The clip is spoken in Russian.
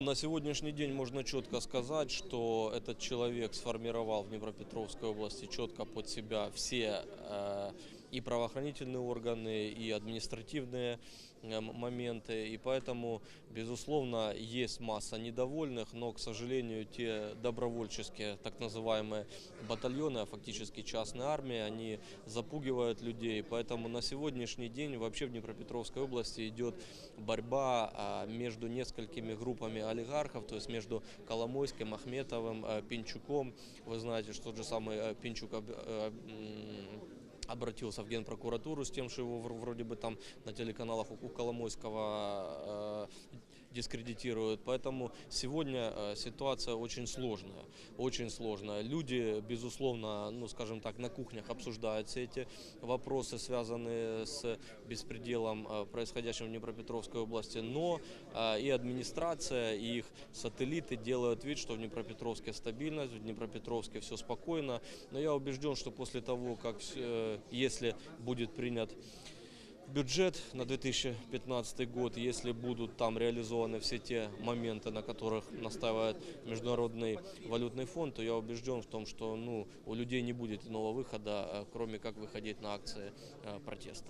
На сегодняшний день можно четко сказать, что этот человек сформировал в Днепропетровской области четко под себя все и правоохранительные органы, и административные моменты. И поэтому, безусловно, есть масса недовольных, но, к сожалению, те добровольческие, так называемые батальоны, а фактически частные армии, они запугивают людей. Поэтому на сегодняшний день вообще в Днепропетровской области идет борьба между несколькими группами олигархов, то есть между Коломойским, Ахметовым, Пинчуком. Вы знаете, что тот же самый Пинчук обратился в Генпрокуратуру с тем, что его вроде бы там на телеканалах у Коломойского дискредитируют. Поэтому сегодня ситуация очень сложная, очень сложная. Люди, безусловно, ну скажем так, на кухнях обсуждают все эти вопросы, связанные с беспределом, происходящим в Днепропетровской области, но и администрация, и их сателлиты делают вид, что в Днепропетровске стабильность, в Днепропетровске все спокойно. Но я убежден, что после того, как, если будет принят бюджет на 2015 год, если будут там реализованы все те моменты, на которых настаивает Международный валютный фонд, то я убежден в том, что у людей не будет иного выхода, кроме как выходить на акции протеста.